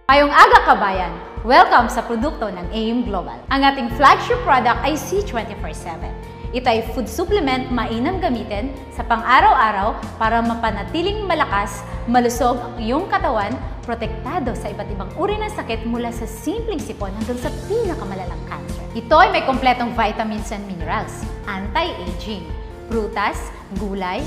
Ngayong aga kabayan, welcome sa produkto ng AIM Global. Ang ating flagship product ay C24/7. Ito ay food supplement mainam gamitin sa pang-araw-araw para mapanatiling malakas, malusog ang iyong katawan, protektado sa iba't ibang uri ng sakit mula sa simpleng sipon hanggang sa pinakamalalang cancer. Ito ay may kompletong vitamins and minerals, anti-aging, prutas, gulay,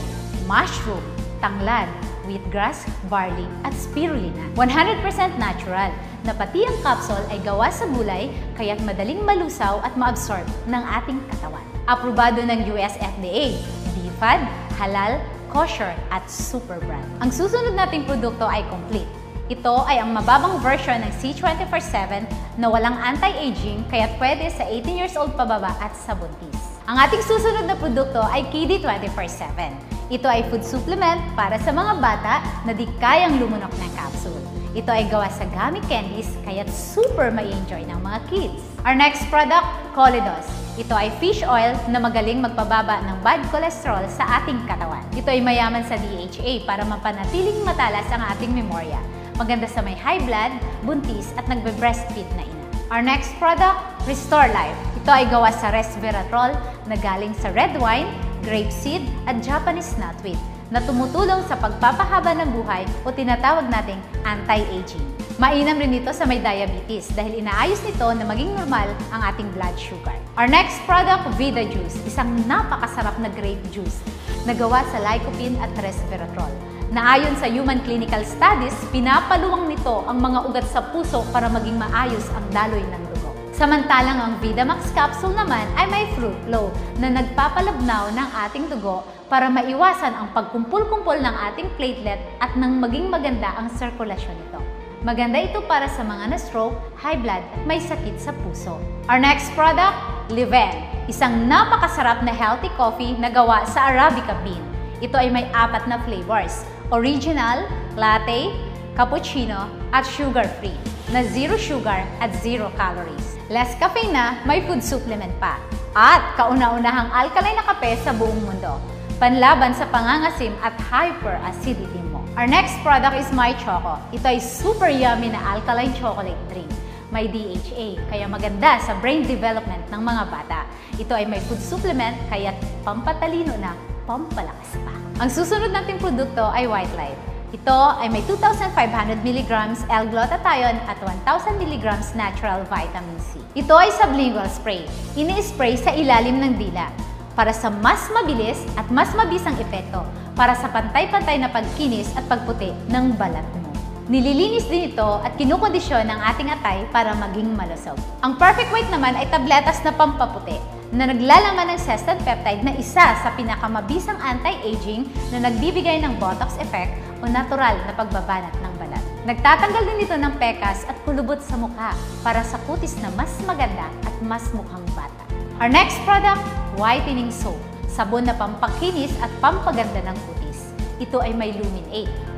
mushroom, tanglad, wheatgrass, barley, at spirulina. 100% natural, na pati ang capsule ay gawa sa gulay kaya't madaling malusaw at maabsorb ng ating katawan. Aprobado ng US FDA, BFAD, halal, kosher, at super brand. Ang susunod nating produkto ay complete. Ito ay ang mababang version ng C24/7 na walang anti-aging kaya't pwede sa 18 years old pababa at sa buntis. Ang ating susunod na produkto ay KD24/7. Ito ay food supplement para sa mga bata na di kayang lumunok ng capsule. Ito ay gawa sa gummy candies kaya't super ma-enjoy ng mga kids. Our next product, Colidos. Ito ay fish oil na magaling magpababa ng bad cholesterol sa ating katawan. Ito ay mayaman sa DHA para mapanatiling matalas ang ating memorya. Maganda sa may high blood, buntis at nagbe-breastfeed na ina. Our next product, Restore Life. Ito ay gawa sa resveratrol na galing sa red wine, grapeseed at Japanese nutwheat na tumutulong sa pagpapahaba ng buhay o tinatawag nating anti-aging. Mainam rin ito sa may diabetes dahil inaayos nito na maging normal ang ating blood sugar. Our next product, Vida Juice, isang napakasarap na grape juice na gawa sa lycopene at resveratrol. Na ayon sa human clinical studies, pinapaluwang nito ang mga ugat sa puso para maging maayos ang daloy ng dugo. Samantalang ang Vidamax capsule naman ay may fruit flow na nagpapalabnaw ng ating dugo para maiwasan ang pagkumpul-kumpul ng ating platelet at nang maging maganda ang sirkulasyon nito. Maganda ito para sa mga na-stroke, high blood at may sakit sa puso. Our next product, Liven, isang napakasarap na healthy coffee na gawa sa Arabica bean. Ito ay may 4 na flavors, original, latte, cappuccino, at sugar-free, na 0 sugar at 0 calories. Less caffeine na, may food supplement pa. At kauna-unahang alkaline na kape sa buong mundo. Panlaban sa pangangasim at hyperacidity mo. Our next product is My Choco. Ito ay super yummy na alkaline chocolate drink. May DHA, kaya maganda sa brain development ng mga bata. Ito ay may food supplement, kaya pampatalino na, pampalakas pa. Ang susunod nating produkto ay White Light. Ito ay may 2,500 mg L-glutathione at 1,000 mg natural vitamin C. Ito ay sublingual spray. Ini-spray sa ilalim ng dila para sa mas mabilis at mas mabisang epekto para sa pantay-pantay na pagkinis at pagputi ng balat mo. Nililinis din ito at kinukondisyon ng ating atay para maging malusog. Ang Perfect White naman ay tabletas na pampaputi na naglalaman ng Sestan peptide na isa sa pinakamabisang anti-aging na nagbibigay ng Botox effect o natural na pagbabanat ng balat. Nagtatanggal din ito ng pekas at kulubot sa mukha para sa kutis na mas maganda at mas mukhang bata. Our next product, Whitening Soap. Sabon na pampakinis at pampaganda ng kutis. Ito ay may Lumin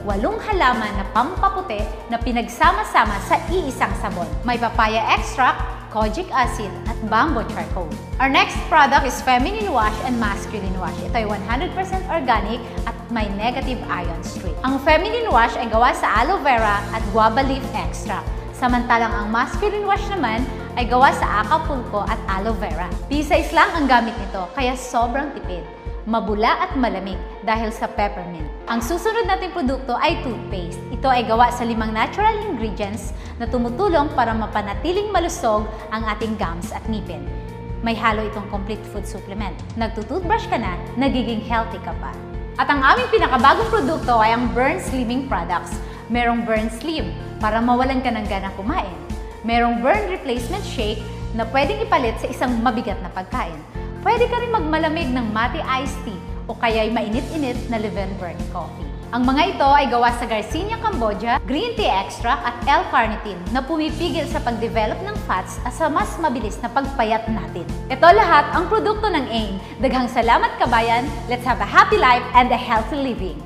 8, 8 halaman na pampaputi na pinagsama-sama sa iisang sabon. May papaya extract, kojic acid, at bamboo charcoal. Our next product is Feminine Wash and Masculine Wash. Ito ay 100% organic at may negative ion strip. Ang Feminine Wash ay gawa sa aloe vera at guava leaf extract. Samantalang ang Masculine Wash naman ay gawa sa Acapulco at aloe vera. P-size lang ang gamit nito kaya sobrang tipid. Mabula at malamig dahil sa peppermint. Ang susunod nating produkto ay toothpaste. Ito ay gawa sa 5 natural ingredients na tumutulong para mapanatiling malusog ang ating gums at ngipin. May halo itong complete food supplement. Nagtutoothbrush ka na, nagiging healthy ka pa. At ang aming pinakabagong produkto ay ang Burn Slimming Products. Merong Burn Slim para mawalan ka ng gana kumain. Merong Burn Replacement Shake na pwedeng ipalit sa isang mabigat na pagkain. Pwede ka rin magmalamig ng Mate Iced Tea o kaya'y mainit-init na Liven Burn Coffee. Ang mga ito ay gawa sa Garcinia Cambogia, green tea extract at L-carnitine na pumipigil sa pag-develop ng fats at sa mas mabilis na pagpayat natin. Ito lahat ang produkto ng AIM. Daghang salamat kabayan, let's have a happy life and a healthy living!